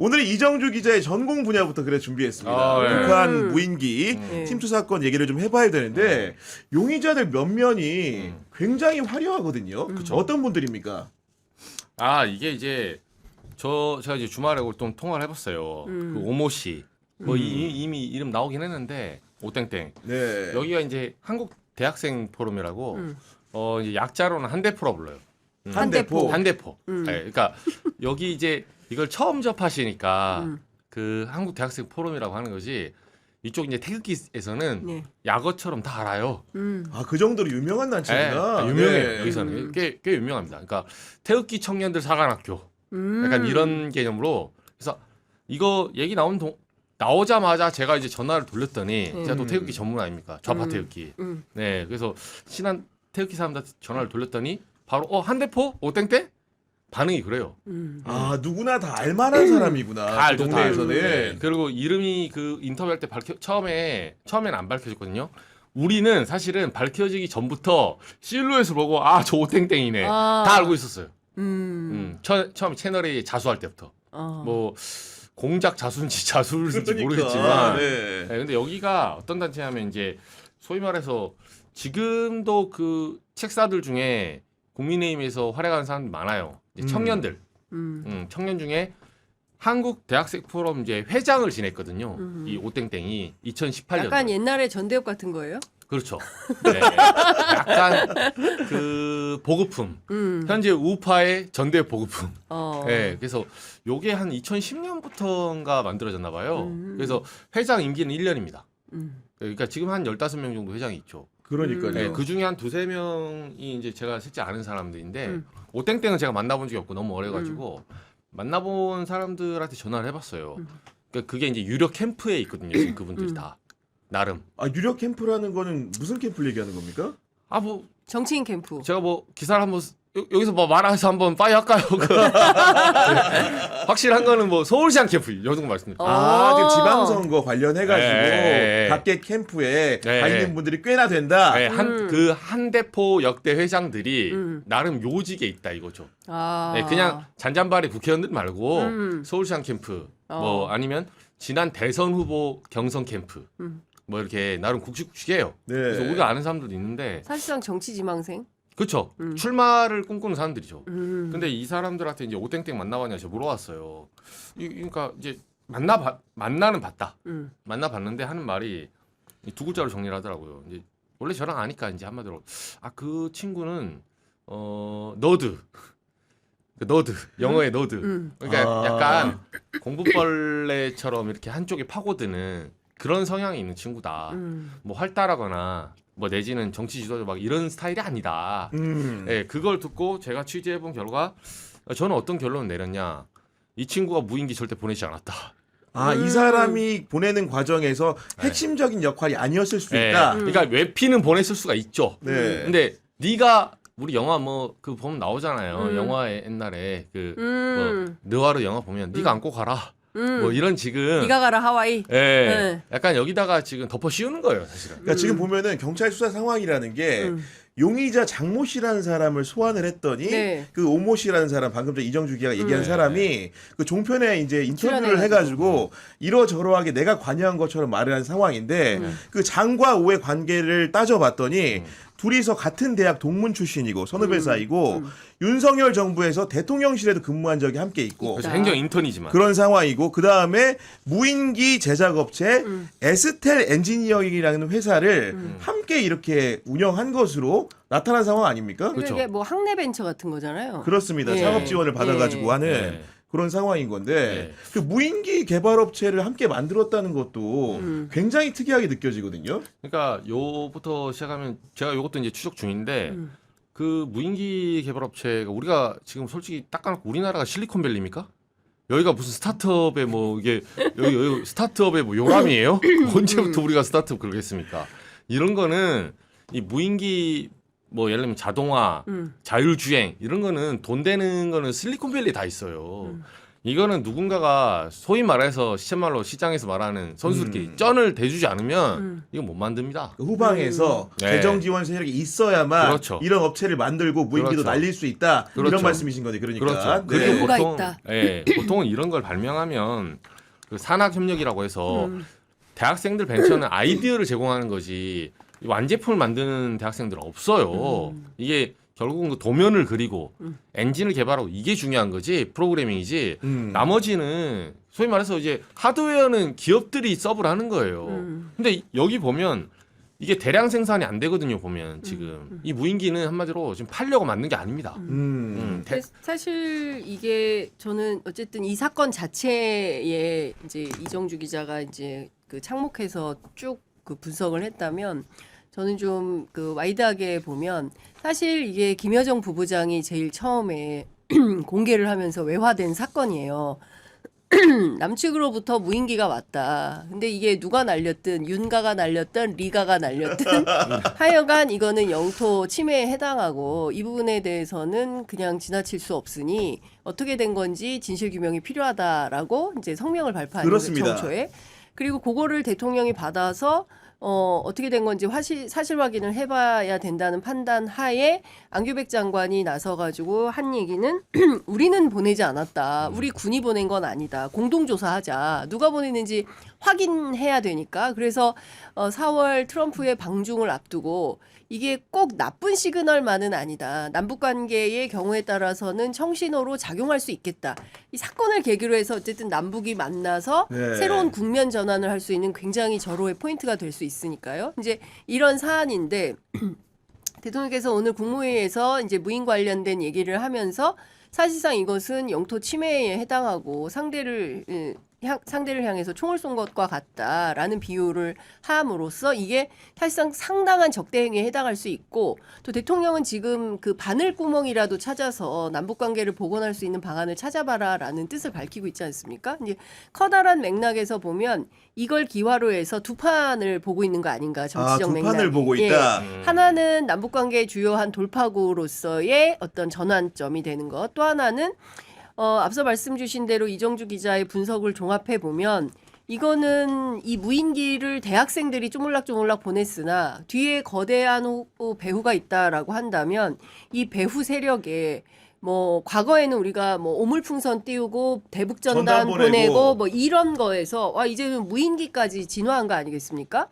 오늘은 이정주 기자의 전공 분야부터 그래 준비했습니다. 네. 북한 무인기 네. 침투 사건 얘기를 좀 해봐야 되는데 용의자들 몇 면이 굉장히 화려하거든요. 어떤 분들입니까? 아 이게 이제 제가 이제 주말에 좀 통화를 해봤어요. 그 오모 씨, 뭐 이미 이름 나오긴 했는데 오땡땡. 네. 여기가 이제 한국 대학생 포럼이라고 이제 약자로는 한대포라 불러요. 한대포. 한대포. 네, 그러니까 여기 이제 이걸 처음 접하시니까 그 한국 대학생 포럼이라고 하는 거지. 이쪽 이제 태극기에서는 네. 약어처럼 다 알아요. 아, 그 정도로 유명한 단체구나. 네, 유명해요. 네. 여기서는 꽤 유명합니다. 그러니까 태극기 청년들 사관학교 약간 이런 개념으로. 그래서 이거 얘기 나오자마자 제가 이제 전화를 돌렸더니 제가 또 태극기 전문 아닙니까? 좌파 태극기. 네, 그래서 친한 태극기 사람들한테 전화를 돌렸더니 바로 한대포 오땡땡 반응이 그래요. 아, 누구나 다 알만한 사람이구나. 다 그 알죠, 다 알죠. 동네에서는. 네. 그리고 이름이 그 인터뷰할 때 처음에는 안 밝혀졌거든요. 우리는 사실은 밝혀지기 전부터 실루엣을 보고 저 오땡땡이네 아. 다 알고 있었어요. 처음에 채널A 자수할 때부터 뭐 공작 자수인지 자수인지 그러니까. 모르겠지만 네. 네, 근데 여기가 어떤 단체냐면 이제 소위 말해서 지금도 그 책사들 중에 국민의힘에서 활약하는 사람들 많아요. 이제 청년들, 청년 중에 한국 대학생 포럼 이제 회장을 지냈거든요. 이 오땡땡이 2018년. 약간 옛날에 전대협 같은 거예요? 그렇죠. 네. 약간 그 보급품. 현재 우파의 전대 보급품. 네, 그래서 요게 한 2010년부터인가 만들어졌나 봐요. 그래서 회장 임기는 1년입니다. 그러니까 지금 한 15명 정도 회장이 있죠. 그러니까요. 네, 그 중에 한 두세 명이 이제 제가 실제 아는 사람들인데 오땡땡은 제가 만나본 적이 없고 너무 어려가지고 만나본 사람들한테 전화를 해봤어요. 그러니까 그게 이제 유력 캠프에 있거든요. 지금 그분들이 다 나름. 아, 유력 캠프라는 거는 무슨 캠프를 얘기하는 겁니까? 뭐 정치인 캠프. 제가 뭐 기사를 한번 여기서 뭐 말해서 한번 빠이 할까요? 확실한 거는 뭐 서울시장 캠프 이 정도 말씀드립니다. 아, 지금 지방선거 관련해가지고 네. 각계 캠프에 네. 가 있는 분들이 꽤나 된다. 네, 그 한대포 역대 회장들이 나름 요직에 있다 이거죠. 네, 그냥 잔잔바리 국회의원들 말고 서울시장 캠프 뭐 아니면 지난 대선 후보 경선 캠프 뭐 이렇게 나름 굵직굵직해요. 네. 그래서 우리가 아는 사람들도 있는데 사실상 정치 지망생. 그렇죠. 출마를 꿈꾸는 사람들이죠. 근데 이 사람들한테 이제 오땡땡 만나봤냐 제가 물어봤어요. 그러니까 이제 만나는 봤다. 만나봤는데 하는 말이 두 글자로 정리를 하더라고요. 이제 원래 저랑 아니까 이제 한마디로 그 친구는 너드. 너드 영어의 너드. 그러니까 약간 공부벌레처럼 이렇게 한쪽에 파고드는 그런 성향이 있는 친구다. 뭐 활달하거나 뭐 내지는 정치 지도자 막 이런 스타일이 아니다. 네, 그걸 듣고 제가 취재해본 결과 저는 어떤 결론을 내렸냐. 이 친구가 무인기 절대 보내지 않았다. 아, 이 사람이 보내는 과정에서 핵심적인 역할이 아니었을 수 네, 있다. 그러니까 외피는 보냈을 수가 있죠. 네. 근데 네가 우리 영화 뭐 그 보면 나오잖아요. 영화에 옛날에 뭐 느와르 영화 보면 네가 안고 가라. 뭐 이런 지금 네가 가라 하와이. 네, 약간 여기다가 지금 덮어 씌우는 거예요, 사실은. 그러니까 지금 보면은 경찰 수사 상황이라는 게 용의자 장모 씨라는 사람을 소환을 했더니 네. 그 오모 씨라는 사람 방금 전 이정주 기자가 얘기한 사람이 그 종편에 이제 인터뷰를 출연해가지고. 해가지고 이러저러하게 내가 관여한 것처럼 말을 한 상황인데 그 장과 오의 관계를 따져봤더니 둘이서 같은 대학 동문 출신이고 선후배 사이고 윤석열 정부에서 대통령실에도 근무한 적이 함께 있고 그래서 행정 인턴이지만. 그런 상황이고 그 다음에 무인기 제작업체 에스텔 엔지니어링이라는 회사를 함께 이렇게 운영한 것으로 나타난 상황 아닙니까? 그러니까 이게 뭐 학내 벤처 같은 거잖아요. 그렇습니다. 예. 창업 지원을 받아가지고 예. 하는 네. 그런 상황인 건데 네. 그 무인기 개발업체를 함께 만들었다는 것도 굉장히 특이하게 느껴지거든요. 그러니까 요부터 시작하면 제가 요것도 이제 추적 중인데 그 무인기 개발업체가 우리가 지금 솔직히 딱 까놓고 우리나라가 실리콘밸리입니까? 여기가 무슨 스타트업의 뭐 이게 여기 스타트업의 뭐 요람이에요? 언제부터 우리가 스타트업 그러겠습니까? 이런 거는 이 무인기 뭐 예를 들면 자동화, 자율주행 이런 거는 돈 되는 거는 실리콘밸리 다 있어요. 이거는 누군가가 소위 말해서 시쳇말로 시장에서 말하는 선수들끼리 쩐을 대주지 않으면 이거 못 만듭니다. 후방에서 네. 재정 지원 세력이 있어야만 그렇죠. 이런 업체를 만들고 무인기도 그렇죠. 날릴 수 있다. 그렇죠. 이런 말씀이신 거죠. 그러니까. 그렇죠. 네. 그리고 뭐가 보통 있다. 보통은 이런 걸 발명하면 그 산학 협력이라고 해서 대학생들 벤처는 아이디어를 제공하는 거지 완제품을 만드는 대학생들은 없어요. 이게 결국은 그 도면을 그리고 엔진을 개발하고 이게 중요한 거지 프로그래밍이지 나머지는 소위 말해서 이제 하드웨어는 기업들이 서브를 하는 거예요. 근데 여기 보면 이게 대량 생산이 안 되거든요. 보면 지금 이 무인기는 한마디로 지금 팔려고 만든 게 아닙니다. 근데 사실 이게 저는 어쨌든 이 사건 자체에 이제 이정주 기자가 이제 그 착목해서 쭉 그 분석을 했다면 저는 좀 그 와이드하게 보면 사실 이게 김여정 부부장이 제일 처음에 공개를 하면서 외화된 사건이에요. 남측으로부터 무인기가 왔다. 근데 이게 누가 날렸든 윤가가 날렸든 리가가 날렸든 하여간 이거는 영토 침해에 해당하고 이 부분에 대해서는 그냥 지나칠 수 없으니 어떻게 된 건지 진실 규명이 필요하다라고 이제 성명을 발표한 그렇습니다. 정초에 그리고 그거를 대통령이 받아서 어떻게 된 건지 사실 확인을 해봐야 된다는 판단 하에 안규백 장관이 나서가지고 한 얘기는 우리는 보내지 않았다. 우리 군이 보낸 건 아니다. 공동조사하자. 누가 보냈는지 확인해야 되니까. 그래서 4월 트럼프의 방중을 앞두고 이게 꼭 나쁜 시그널만은 아니다. 남북관계의 경우에 따라서는 청신호로 작용할 수 있겠다. 이 사건을 계기로 해서 어쨌든 남북이 만나서 네. 새로운 국면 전환을 할 수 있는 굉장히 절호의 포인트가 될 수 있으니까요. 이제 이런 사안인데 대통령께서 오늘 국무회의에서 이제 무인 관련된 얘기를 하면서 사실상 이것은 영토 침해에 해당하고 상대를 향해서 총을 쏜 것과 같다라는 비유를 함으로써 이게 사실상 상당한 적대 행위에 해당할 수 있고 또 대통령은 지금 그 바늘구멍이라도 찾아서 남북 관계를 복원할 수 있는 방안을 찾아봐라라는 뜻을 밝히고 있지 않습니까? 이제 커다란 맥락에서 보면 이걸 기화로 해서 두 판을 보고 있는 거 아닌가 정치적 두 맥락. 판을 보고 있다. 하나는 남북 관계의 주요한 돌파구로서의 어떤 전환점이 되는 것. 또 하나는 앞서 말씀 주신 대로 이정주 기자의 분석을 종합해 보면 이거는 이 무인기를 대학생들이 쪼물락쪼물락 보냈으나 뒤에 거대한 배후가 있다라고 한다면 이 배후 세력에 뭐 과거에는 우리가 뭐 오물풍선 띄우고 대북전단 전단 보내고 보내고 뭐 이런 거에서 와 이제는 무인기까지 진화한 거 아니겠습니까?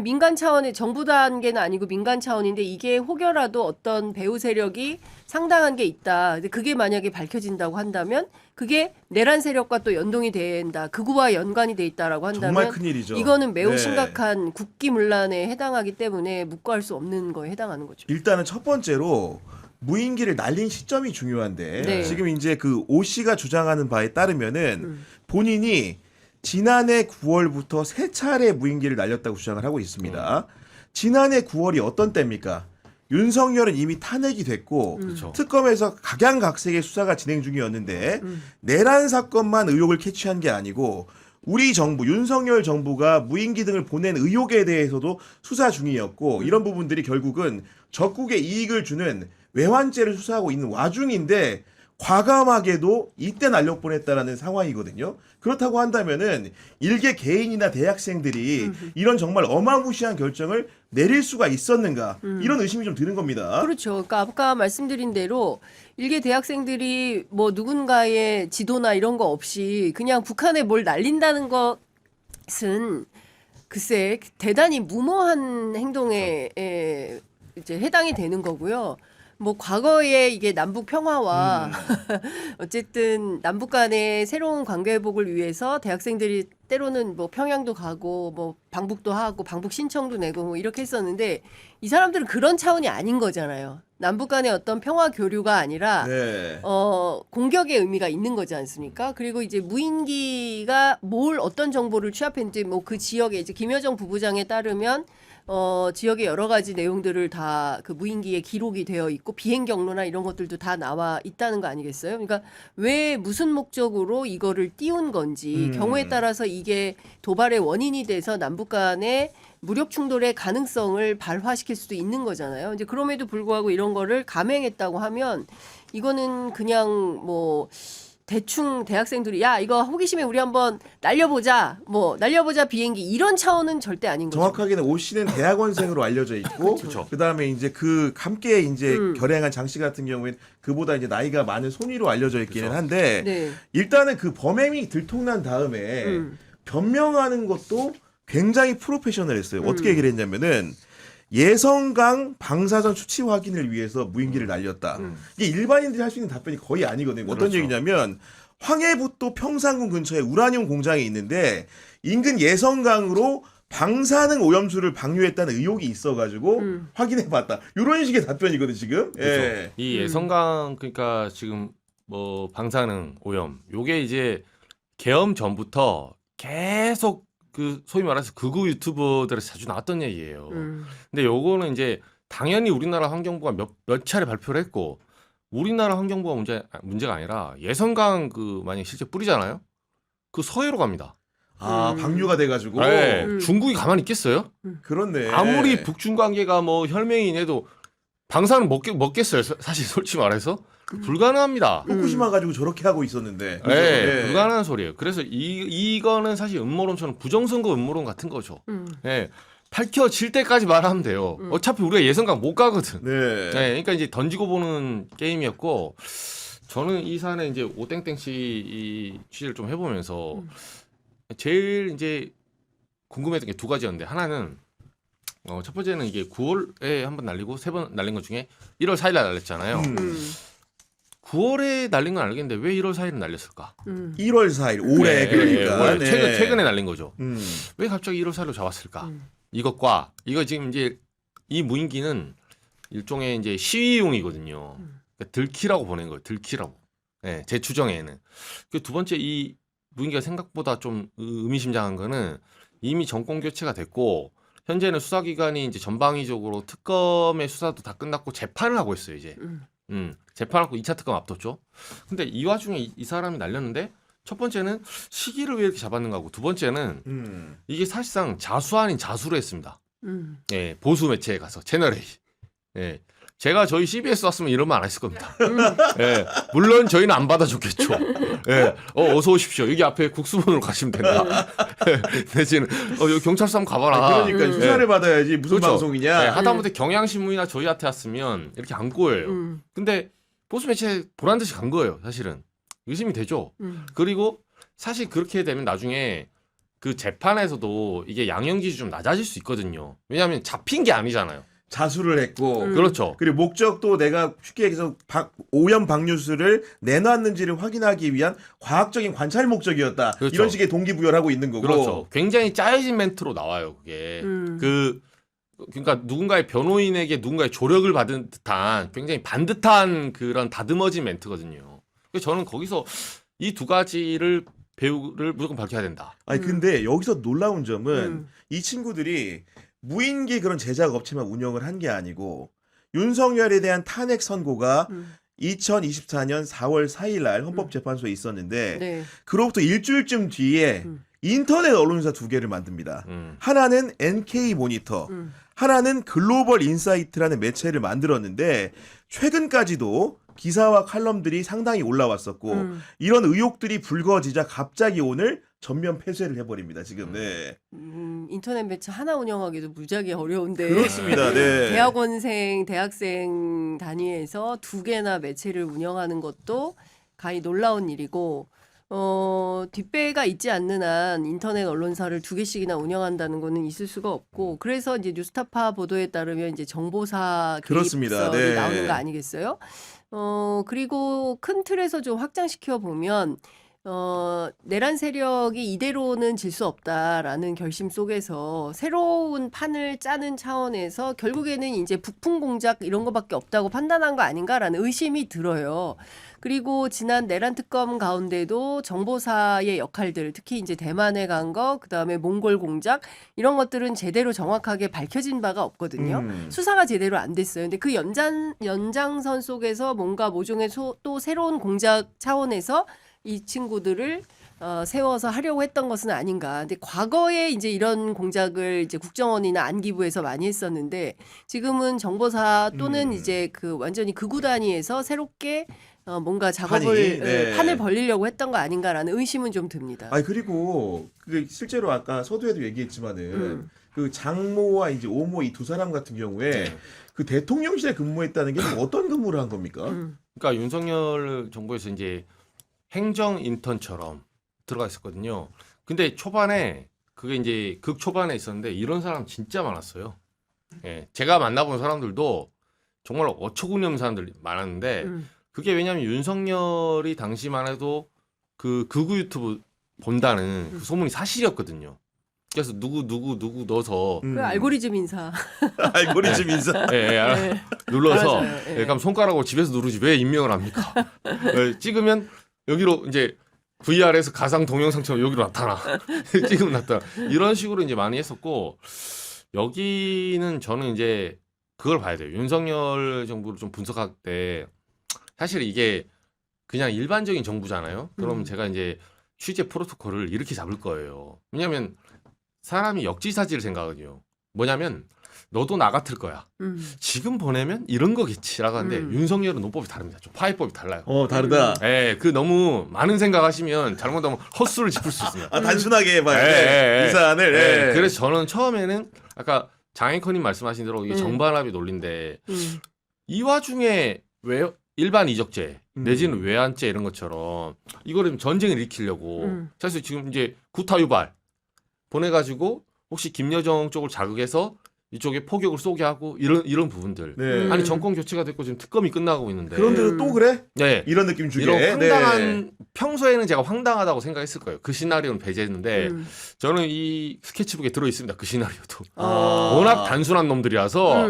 민간 차원의 정부 단계는 아니고 민간 차원인데 이게 혹여라도 어떤 배후 세력이 상당한 게 있다. 근데 그게 만약에 밝혀진다고 한다면 그게 내란 세력과 또 연동이 된다. 극우와 연관이 돼 있다라고 한다면 정말 큰일이죠. 이거는 매우 네. 심각한 국기문란에 해당하기 때문에 묵과할 수 없는 거에 해당하는 거죠. 일단은 첫 번째로 무인기를 날린 시점이 중요한데 네. 지금 이제 그 오 씨가 주장하는 바에 따르면은 본인이 지난해 9월부터 세 차례 무인기를 날렸다고 주장을 하고 있습니다. 지난해 9월이 어떤 때입니까? 윤석열은 이미 탄핵이 됐고 그렇죠. 특검에서 각양각색의 수사가 진행 중이었는데 내란 사건만 의혹을 캐치한 게 아니고 우리 정부 윤석열 정부가 무인기 등을 보낸 의혹에 대해서도 수사 중이었고 이런 부분들이 결국은 적국에 이익을 주는 외환죄를 수사하고 있는 와중인데 과감하게도 이때 날려보냈다라는 상황이거든요. 그렇다고 한다면은 일개 개인이나 대학생들이 이런 정말 어마무시한 결정을 내릴 수가 있었는가 이런 의심이 좀 드는 겁니다. 그렇죠. 그러니까 아까 말씀드린 대로 일개 대학생들이 뭐 누군가의 지도나 이런 거 없이 그냥 북한에 뭘 날린다는 것은 글쎄 대단히 무모한 행동에 이제 해당이 되는 거고요. 뭐 과거에 이게 남북 평화와 어쨌든 남북 간의 새로운 관계 회복을 위해서 대학생들이 때로는 뭐 평양도 가고 뭐 방북도 하고 방북 신청도 내고 뭐 이렇게 했었는데 이 사람들은 그런 차원이 아닌 거잖아요. 남북 간의 어떤 평화 교류가 아니라 네. 공격의 의미가 있는 거지 않습니까? 그리고 이제 무인기가 뭘 어떤 정보를 취합했는지 뭐 그 지역에 이제 김여정 부부장에 따르면 지역의 여러 가지 내용들을 다 그 무인기에 기록이 되어 있고 비행 경로나 이런 것들도 다 나와 있다는 거 아니겠어요? 그러니까 왜 무슨 목적으로 이거를 띄운 건지 경우에 따라서 이게 도발의 원인이 돼서 남북 간의 무력 충돌의 가능성을 발화시킬 수도 있는 거잖아요. 이제 그럼에도 불구하고 이런 거를 감행했다고 하면 이거는 그냥 뭐 대충 대학생들이 야 이거 호기심에 우리 한번 날려보자 뭐 날려보자 비행기 이런 차원은 절대 아닌 거죠. 정확하게는 오 씨는 대학원생으로 알려져 있고 그쵸. 그다음에 이제 그 함께 이제 음. 결행한 장 씨 같은 경우에는 그보다 이제 나이가 많은 손위로 알려져 있기는 그쵸. 한데 네. 일단은 그 범행이 들통난 다음에 변명하는 것도 굉장히 프로페셔널했어요. 어떻게 얘기를 했냐면은 예성강 방사선 수치 확인을 위해서 무인기를 날렸다. 이게 일반인들이 할 수 있는 답변이 거의 아니거든요. 어떤 그렇죠. 얘기냐면 황해북도 평산군 근처에 우라늄 공장이 있는데 인근 예성강으로 방사능 오염수를 방류했다는 의혹이 있어가지고 확인해봤다. 이런 식의 답변이거든 지금. 예. 이 예성강 그러니까 지금 뭐 방사능 오염 요게 이제 계엄 전부터 계속 그 소위 말해서 극우 유튜버들에서 자주 나왔던 얘기예요. 근데 요거는 이제 당연히 우리나라 환경부가 몇 차례 발표를 했고 우리나라 환경부가 문제가 아니라 예성강 그 만약 실제 뿌리잖아요. 그 서해로 갑니다. 아 방류가 돼가지고. 네, 중국이 가만히 있겠어요? 그렇네. 아무리 북중 관계가 뭐 혈맹이네도 방사능 먹겠어요. 사실 솔직히 말해서 불가능합니다. 후쿠시마 가지고 저렇게 하고 있었는데. 그죠? 네, 예. 불가능한 소리예요. 그래서 이거는 사실 음모론처럼 부정선거 음모론 같은 거죠. 네, 밝혀질 때까지 말하면 돼요. 어차피 우리가 예선강 못 가거든. 네. 네, 그러니까 이제 던지고 보는 게임이었고 저는 이 사안에 이제 오땡땡 씨 이 취재를 좀 해보면서 제일 이제 궁금했던 게 두 가지였는데 하나는 첫 번째는 이게 9월에 한 번 날리고 세 번 날린 것 중에 1월 4일날 날렸잖아요. 9월에 날린 건 알겠는데 왜 1월 4일에 날렸을까? 1월 4일 올해 그러니까. 올해 네. 최근에 날린 거죠. 음. 왜 갑자기 1월 4일로 잡았을까? 이것과 이거 지금 이제 이 무인기는 일종의 이제 시위용이거든요. 그러니까 들키라고 보낸 거예요. 들키라고. 네, 제 추정에는. 그 두 번째 이 무인기가 생각보다 좀 의미심장한 거는 이미 정권 교체가 됐고 현재는 수사기관이 이제 전방위적으로 특검의 수사도 다 끝났고 재판을 하고 있어요 이제. 재판하고 2차 특검 앞뒀죠. 근데 이 와중에 이 사람이 날렸는데 첫 번째는 시기를 왜 이렇게 잡았는가 하고 두 번째는 이게 사실상 자수 아닌 자수를 했습니다. 예, 보수 매체에 가서 채널A. 예. 제가 저희 CBS 왔으면 이런 말 안 했을 겁니다. 예, 물론 저희는 안 받아줬겠죠. 예, 어서 오십시오. 여기 앞에 국수본으로 가시면 된다. 대신 여기 경찰서 한번 가봐라. 그러니까 수사를 받아야지 무슨 그렇죠. 방송이냐. 예, 하다못해 경향신문이나 저희한테 왔으면 이렇게 안 꼬여요. 근데 보수 매체 보란 듯이 간 거예요. 사실은 의심이 되죠. 그리고 사실 그렇게 되면 나중에 그 재판에서도 이게 양형 기준이 좀 낮아질 수 있거든요. 왜냐하면 잡힌 게 아니잖아요. 자수를 했고 그렇죠. 그리고 목적도 내가 쉽게 얘기해서 오염 방류수를 내놨는지를 확인하기 위한 과학적인 관찰 목적이었다. 그렇죠. 이런 식의 동기부여를 하고 있는 거고. 그렇죠. 굉장히 짜여진 멘트로 나와요. 그게 그러니까 누군가의 변호인에게 누군가의 조력을 받은 듯한 굉장히 반듯한 그런 다듬어진 멘트거든요. 그래서 저는 거기서 이 두 가지를 배우를 무조건 밝혀야 된다. 아니 근데 여기서 놀라운 점은 이 친구들이 무인기 그런 제작 업체만 운영을 한 게 아니고 윤석열에 대한 탄핵 선고가 2024년 4월 4일 날 헌법재판소에 있었는데 네. 그로부터 일주일쯤 뒤에 인터넷 언론사 두 개를 만듭니다. 하나는 NK 모니터, 하나는 글로벌 인사이트라는 매체를 만들었는데 최근까지도 기사와 칼럼들이 상당히 올라왔었고 이런 의혹들이 불거지자 갑자기 오늘 전면 폐쇄를 해버립니다. 지금. 네. 인터넷 매체 하나 운영하기도 무지하게 어려운데. 그렇습니다. 네. 대학원생, 대학생 단위에서 두 개나 매체를 운영하는 것도 가히 놀라운 일이고, 뒷배가 있지 않는 한 인터넷 언론사를 두 개씩이나 운영한다는 거는 있을 수가 없고, 그래서 이제 뉴스타파 보도에 따르면 이제 정보사 그렇습니다. 개입설이 네. 나오는 거 아니겠어요? 그리고 큰 틀에서 좀 확장시켜 보면, 내란 세력이 이대로는 질 수 없다라는 결심 속에서 새로운 판을 짜는 차원에서 결국에는 이제 북풍 공작 이런 거밖에 없다고 판단한 거 아닌가라는 의심이 들어요. 그리고 지난 내란 특검 가운데도 정보사의 역할들, 특히 이제 대만에 간 거, 그다음에 몽골 공작 이런 것들은 제대로 정확하게 밝혀진 바가 없거든요. 수사가 제대로 안 됐어요. 근데 그 연장선 속에서 뭔가 모종의 또 새로운 공작 차원에서 이 친구들을 세워서 하려고 했던 것은 아닌가. 근데 과거에 이제 이런 공작을 이제 국정원이나 안기부에서 많이 했었는데 지금은 정보사 또는 이제 그 완전히 극우 단위에서 새롭게 뭔가 작업을 판이, 네. 판을 벌리려고 했던 거 아닌가라는 의심은 좀 듭니다. 아니 그리고 그 실제로 아까 서두에도 얘기했지만은 그 장모와 이제 오모 이 두 사람 같은 경우에 네. 그 대통령실에 근무했다는 게 어떤 근무를 한 겁니까? 그러니까 윤석열 정부에서 이제 행정 인턴처럼 들어가 있었거든요. 근데 초반에 그게 이제 극 초반에 있었는데 이런 사람 진짜 많았어요. 예, 제가 만나본 사람들도 정말 어처구니 없는 사람들이 많았는데 그게 왜냐하면 윤석열이 당시만 해도 그 극우 유튜브 본다는 그 소문이 사실이었거든요. 그래서 누구 넣어서 그 알고리즘 인사. 알고리즘 인사. 예, 네. 눌러서 맞아요. 예. 그럼 손가락으로 집에서 누르지 왜 임명을 합니까? 예, 찍으면 여기로 이제 VR에서 가상 동영상처럼 여기로 나타나. 찍으면 나타나. 이런 식으로 이제 많이 했었고 여기는 저는 이제 그걸 봐야 돼요. 윤석열 정부를 좀 분석할 때 사실 이게 그냥 일반적인 정부잖아요. 그럼 제가 이제 취재 프로토콜을 이렇게 잡을 거예요. 왜냐하면 사람이 역지사지를 생각하거든요. 뭐냐면 너도 나 같을 거야. 지금 보내면 이런 거겠지라고 하는데 윤석열은 논법이 다릅니다. 좀 파해법이 달라요. 다르다. 예, 그 너무 많은 생각하시면 잘못하면 헛수를 짚을 수 있습니다. 단순하게 봐야 예, 돼. 이 사안을. 예, 예. 그래서 저는 처음에는 아까 장앵커님 말씀하신 대로 이게 정반합이 논리인데 이 와중에 왜 일반 이적죄 내지는 외환죄 이런 것처럼 이거를 전쟁을 일으키려고 사실 지금 이제 구타 유발 보내가지고 혹시 김여정 쪽을 자극해서 이쪽에 포격을 쏘게 하고 이런 부분들. 네. 아니 정권 교체가 됐고 지금 특검이 끝나고 있는데. 그런데도 또 그래? 네. 이런 느낌 주게. 이런 황당한 네. 평소에는 제가 황당하다고 생각했을 거예요. 그 시나리오는 배제했는데 저는 이 스케치북에 들어 있습니다. 그 시나리오도. 워낙 단순한 놈들이라서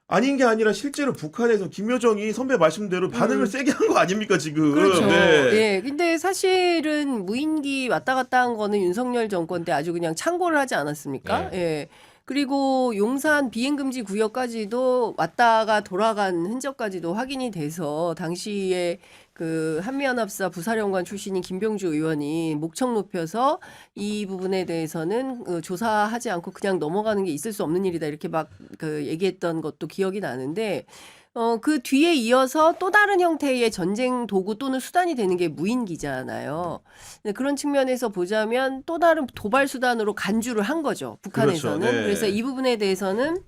아닌 게 아니라 실제로 북한에서 김여정이 선배 말씀대로 반응을 세게 한 거 아닙니까 지금? 그렇죠. 네. 예. 근데 사실은 무인기 왔다 갔다 한 거는 윤석열 정권 때 아주 그냥 창고를 하지 않았습니까? 네. 예. 그리고 용산 비행금지 구역까지도 왔다가 돌아간 흔적까지도 확인이 돼서 당시에 그 한미연합사 부사령관 출신인 김병주 의원이 목청 높여서 이 부분에 대해서는 조사하지 않고 그냥 넘어가는 게 있을 수 없는 일이다 이렇게 막 그 얘기했던 것도 기억이 나는데 그 뒤에 이어서 또 다른 형태의 전쟁 도구 또는 수단이 되는 게 무인기잖아요. 그런 측면에서 보자면 또 다른 도발 수단으로 간주를 한 거죠. 북한에서는. 그렇죠. 네. 그래서 이 부분에 대해서는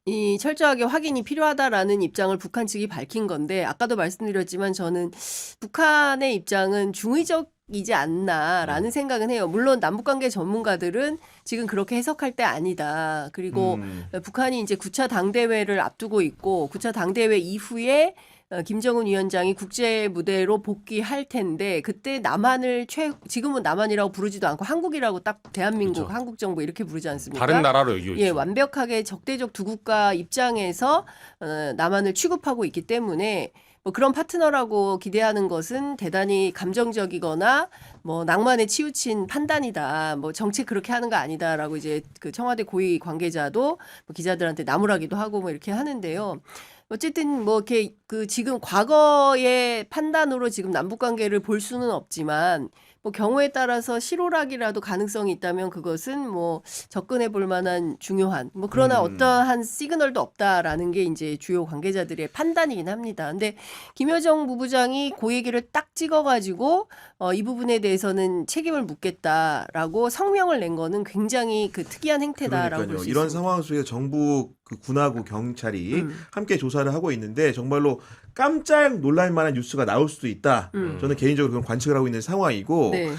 이 철저하게 확인이 필요하다라는 입장을 북한 측이 밝힌 건데 아까도 말씀드렸지만 저는 북한의 입장은 중의적이지 않나라는 생각은 해요. 물론 남북관계 전문가들은 지금 그렇게 해석할 때 아니다. 그리고 북한이 이제 9차 당대회를 앞두고 있고 9차 당대회 이후에 김정은 위원장이 국제 무대로 복귀할 텐데 그때 남한을 지금은 남한이라고 부르지도 않고 한국이라고 딱 대한민국 그렇죠. 한국 정부 이렇게 부르지 않습니까? 다른 나라로 여기고 예, 있죠. 완벽하게 적대적 두 국가 입장에서 남한을 취급하고 있기 때문에 뭐 그런 파트너라고 기대하는 것은 대단히 감정적이거나 뭐 낭만에 치우친 판단이다. 뭐 정책 그렇게 하는 거 아니다라고 이제 그 청와대 고위 관계자도 뭐 기자들한테 나무라기도 하고 뭐 이렇게 하는데요. 어쨌든 뭐 이렇게 그 지금 과거의 판단으로 지금 남북 관계를 볼 수는 없지만 뭐 경우에 따라서 실오락이라도 가능성이 있다면 그것은 뭐 접근해 볼 만한 중요한 뭐 그러나 어떠한 시그널도 없다라는 게 이제 주요 관계자들의 판단이긴 합니다. 근데 김여정 부부장이 그 얘기를 딱 찍어가지고 이 부분에 대해서는 책임을 묻겠다라고 성명을 낸 거는 굉장히 그 특이한 행태다라고 볼 수 있습니다. 이런 상황 속에서 정부 그 군하고 경찰이 함께 조사를 하고 있는데 정말로 깜짝 놀랄 만한 뉴스가 나올 수도 있다. 저는 개인적으로 그런 관측을 하고 있는 상황이고 네.